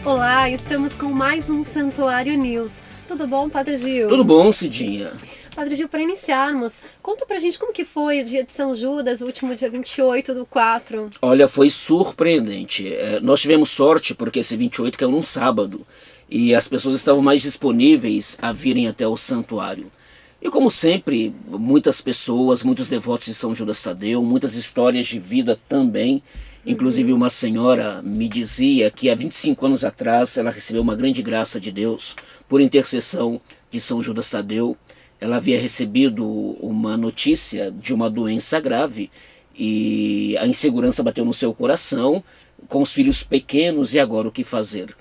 Olá, estamos com mais um Santuário News. Tudo bom, Padre Gil? Tudo bom, Cidinha? Padre Gil, para iniciarmos, conta pra gente como que foi o dia de São Judas, o último dia 28/4. Olha, foi surpreendente. Nós tivemos sorte porque esse 28 caiu num sábado e as pessoas estavam mais disponíveis a virem até o santuário. E como sempre, muitas pessoas, muitos devotos de São Judas Tadeu, muitas histórias de vida também. Inclusive uma senhora me dizia que há 25 anos atrás ela recebeu uma grande graça de Deus por intercessão de São Judas Tadeu. Ela havia recebido uma notícia de uma doença grave e a insegurança bateu no seu coração, com os filhos pequenos, e agora o que fazer?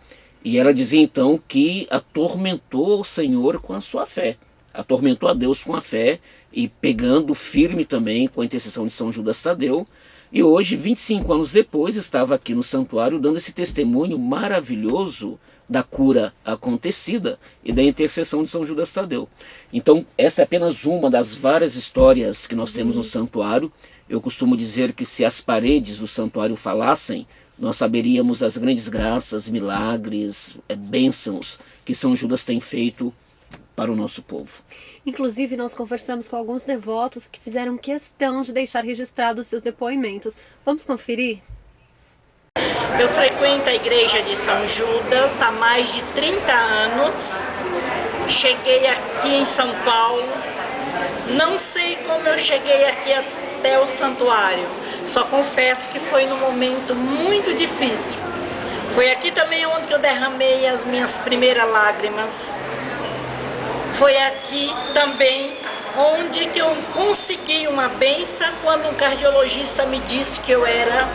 E ela dizia então que atormentou o Senhor com a sua fé, atormentou a Deus com a fé e pegando firme também com a intercessão de São Judas Tadeu. E hoje, 25 anos depois, estava aqui no santuário dando esse testemunho maravilhoso da cura acontecida e da intercessão de São Judas Tadeu. Então, essa é apenas uma das várias histórias que nós temos no santuário. Eu costumo dizer que se as paredes do santuário falassem, nós saberíamos das grandes graças, milagres, bênçãos que São Judas tem feito para o nosso povo. Inclusive, nós conversamos com alguns devotos que fizeram questão de deixar registrados seus depoimentos. Vamos conferir? Eu frequento a igreja de São Judas há mais de 30 anos. Cheguei aqui em São Paulo. Não sei como eu cheguei aqui até o santuário. Só confesso que foi num momento muito difícil. Foi aqui também onde eu derramei as minhas primeiras lágrimas. Foi aqui também onde que eu consegui uma benção quando um cardiologista me disse que eu era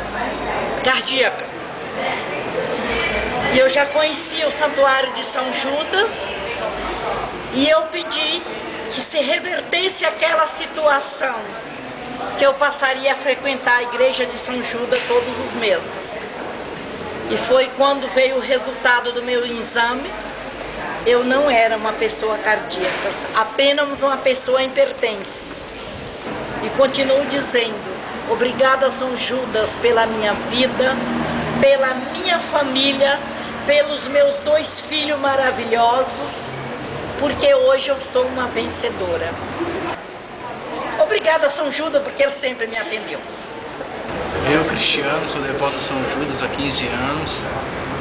cardíaca. E eu já conhecia o santuário de São Judas e eu pedi que se revertesse aquela situação, que eu passaria a frequentar a igreja de São Judas todos os meses. E foi quando veio o resultado do meu exame. Eu não era uma pessoa cardíaca, apenas uma pessoa hipertensa. E continuo dizendo, obrigada São Judas pela minha vida, pela minha família, pelos meus 2 filhos maravilhosos, porque hoje eu sou uma vencedora. Obrigada São Judas, porque ele sempre me atendeu. Eu, Cristiano, sou devoto de São Judas há 15 anos.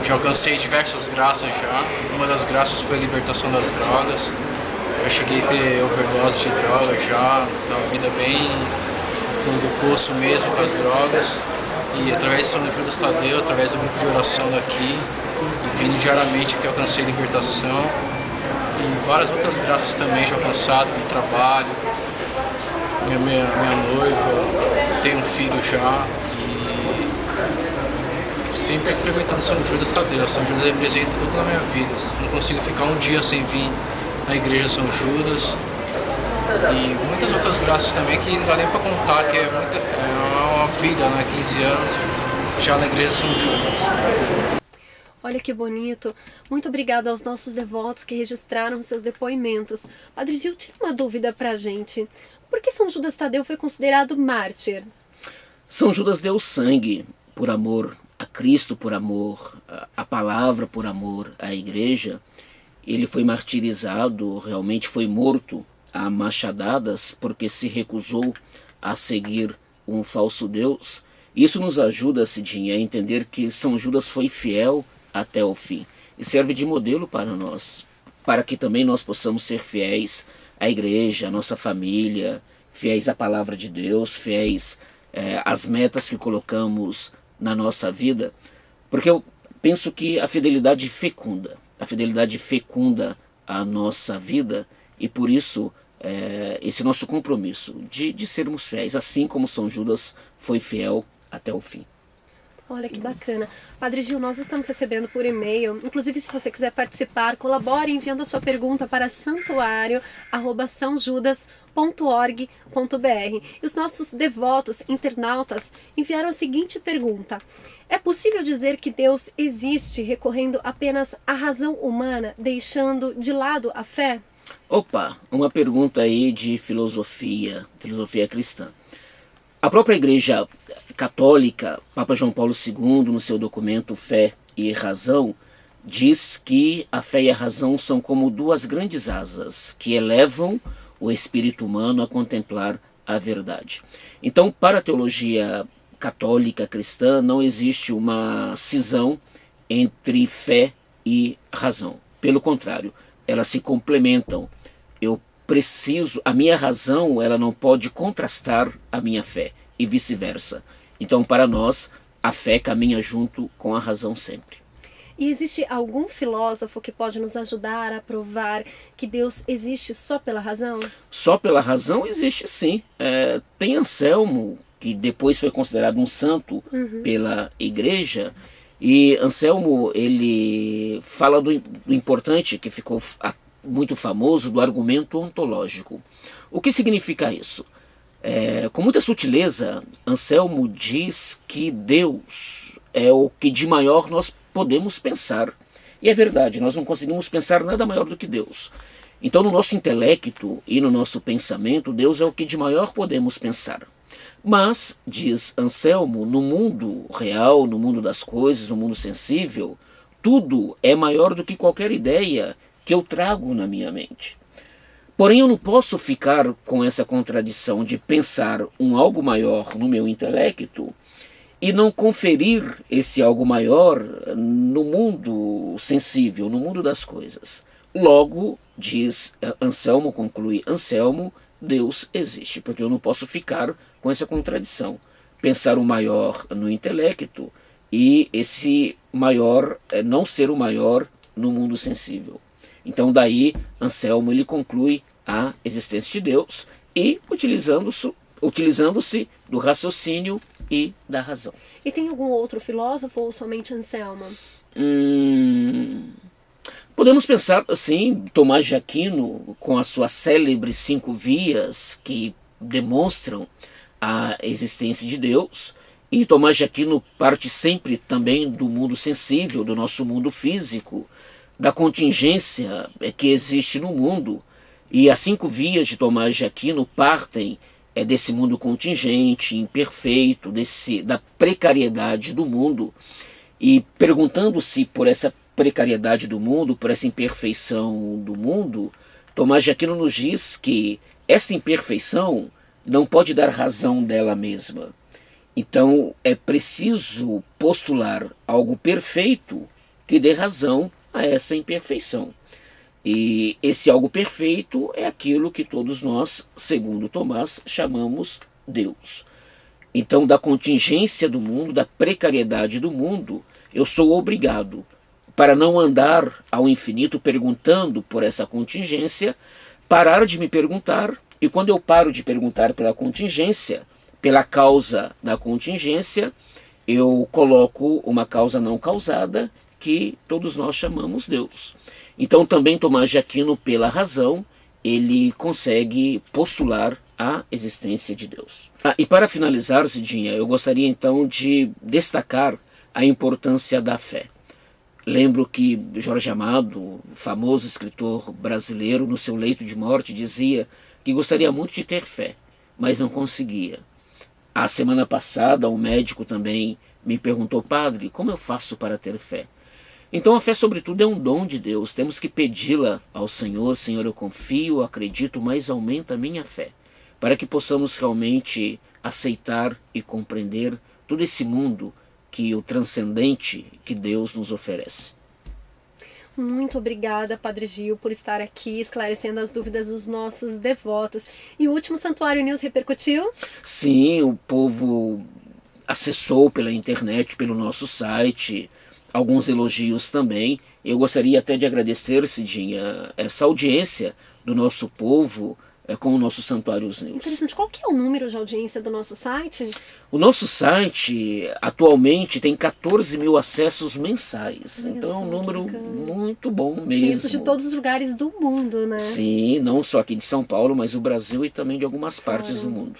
Já alcancei diversas graças já. Uma das graças foi a libertação das drogas. Eu cheguei a ter overdose de drogas já, então a vida bem no fundo do poço mesmo com as drogas. E através de São Judas Tadeu, através do grupo de oração daqui, e vindo diariamente aqui alcancei libertação. E várias outras graças também já alcançado no trabalho. Minha noiva, tenho um filho já. Sempre frequentando São Judas Tadeu. São Judas representa tudo na minha vida. Não consigo ficar um dia sem vir na igreja São Judas. E muitas outras graças também que não dá nem para contar, que é uma vida, né? 15 anos já na igreja São Judas. Olha que bonito. Muito obrigada aos nossos devotos que registraram seus depoimentos. Padre Gil, tira uma dúvida pra gente. Por que São Judas Tadeu foi considerado mártir? São Judas deu sangue por amor a Cristo, por amor à palavra, por amor à igreja. Ele foi martirizado, realmente foi morto a machadadas porque se recusou a seguir um falso Deus. Isso nos ajuda, Cidinha, a entender que São Judas foi fiel até o fim e serve de modelo para nós, para que também nós possamos ser fiéis à igreja, à nossa família, fiéis à palavra de Deus, fiéis às metas que colocamos na nossa vida, porque eu penso que a fidelidade fecunda a nossa vida, e por isso esse nosso compromisso de sermos fiéis, assim como São Judas foi fiel até o fim. Olha que bacana. Padre Gil, nós estamos recebendo por e-mail, inclusive se você quiser participar, colabore enviando a sua pergunta para santuario@saojudas.org.br. E os nossos devotos, internautas, enviaram a seguinte pergunta: é possível dizer que Deus existe recorrendo apenas à razão humana, deixando de lado a fé? Opa, uma pergunta aí de filosofia cristã. A própria Igreja Católica, Papa João Paulo II, no seu documento Fé e Razão, diz que a fé e a razão são como duas grandes asas que elevam o espírito humano a contemplar a verdade. Então, para a teologia católica cristã, não existe uma cisão entre fé e razão. Pelo contrário, elas se complementam. A minha razão, ela não pode contrastar a minha fé e vice-versa. Então, para nós, a fé caminha junto com a razão sempre. E existe algum filósofo que pode nos ajudar a provar que Deus existe só pela razão? Só pela razão existe sim. Tem Anselmo, que depois foi considerado um santo pela igreja, e Anselmo ele fala do importante, que ficou muito famoso, do argumento ontológico. O que significa isso? Com muita sutileza, Anselmo diz que Deus é o que de maior nós podemos pensar. E é verdade, nós não conseguimos pensar nada maior do que Deus. Então, no nosso intelecto e no nosso pensamento, Deus é o que de maior podemos pensar. Mas, diz Anselmo, no mundo real, no mundo das coisas, no mundo sensível, tudo é maior do que qualquer ideia que eu trago na minha mente. Porém, eu não posso ficar com essa contradição de pensar um algo maior no meu intelecto e não conferir esse algo maior no mundo sensível, no mundo das coisas. Logo, diz Anselmo, conclui Anselmo, Deus existe, porque eu não posso ficar com essa contradição. Pensar o maior no intelecto e esse maior não ser o maior no mundo sensível. Então daí Anselmo ele conclui a existência de Deus e utilizando-se do raciocínio e da razão. E tem algum outro filósofo ou somente Anselmo? Podemos pensar assim, Tomás de Aquino, com as suas célebres 5 vias que demonstram a existência de Deus, e Tomás de Aquino parte sempre também do mundo sensível, do nosso mundo físico, da contingência que existe no mundo, e as 5 vias de Tomás de Aquino partem desse mundo contingente, imperfeito, da precariedade do mundo, e perguntando-se por essa precariedade do mundo, por essa imperfeição do mundo, Tomás de Aquino nos diz que esta imperfeição não pode dar razão dela mesma. Então é preciso postular algo perfeito que dê razão a essa imperfeição. E esse algo perfeito é aquilo que todos nós, segundo Tomás, chamamos Deus. Então, da contingência do mundo, da precariedade do mundo, eu sou obrigado, para não andar ao infinito perguntando por essa contingência, parar de me perguntar, e quando eu paro de perguntar pela contingência, pela causa da contingência, eu coloco uma causa não causada, que todos nós chamamos Deus. Então também Tomás de Aquino, pela razão, ele consegue postular a existência de Deus. E para finalizar, Cidinha, eu gostaria então de destacar a importância da fé. Lembro que Jorge Amado, famoso escritor brasileiro, no seu leito de morte dizia que gostaria muito de ter fé, mas não conseguia. A semana passada, um médico também me perguntou: padre, como eu faço para ter fé? Então a fé, sobretudo, é um dom de Deus. Temos que pedi-la ao Senhor. Senhor, eu confio, acredito, mas aumenta a minha fé, para que possamos realmente aceitar e compreender todo esse mundo que o transcendente que Deus nos oferece. Muito obrigada, Padre Gil, por estar aqui esclarecendo as dúvidas dos nossos devotos. E o último Santuário News repercutiu? Sim, o povo acessou pela internet, pelo nosso site, alguns elogios também. Eu gostaria até de agradecer, Cidinha, essa audiência do nosso povo com o nosso Santuário News. Interessante. Qual que é o número de audiência do nosso site? O nosso site atualmente tem 14 mil acessos mensais. Olha, então é um número muito bom mesmo. Isso de todos os lugares do mundo, né? Sim, não só aqui de São Paulo, mas o Brasil e também de algumas partes do mundo.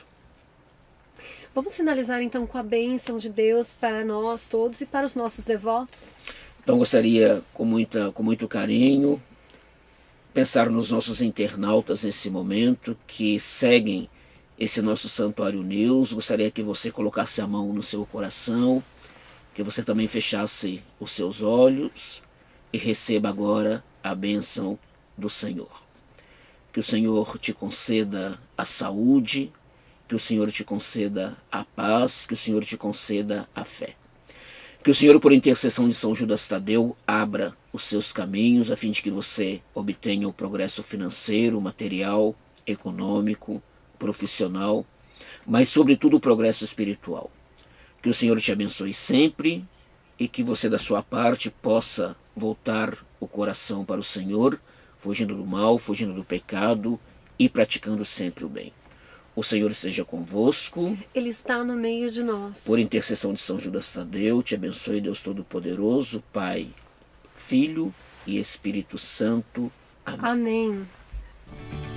Vamos finalizar então com a bênção de Deus para nós todos e para os nossos devotos? Então gostaria, com muito carinho, pensar nos nossos internautas nesse momento que seguem esse nosso Santuário News. Gostaria que você colocasse a mão no seu coração, que você também fechasse os seus olhos e receba agora a bênção do Senhor. Que o Senhor te conceda a saúde, que o Senhor te conceda a paz, que o Senhor te conceda a fé. Que o Senhor, por intercessão de São Judas Tadeu, abra os seus caminhos a fim de que você obtenha o progresso financeiro, material, econômico, profissional, mas sobretudo o progresso espiritual. Que o Senhor te abençoe sempre e que você da sua parte possa voltar o coração para o Senhor, fugindo do mal, fugindo do pecado e praticando sempre o bem. O Senhor esteja convosco. Ele está no meio de nós. Por intercessão de São Judas Tadeu, te abençoe Deus Todo-Poderoso, Pai, Filho e Espírito Santo. Amém. Amém.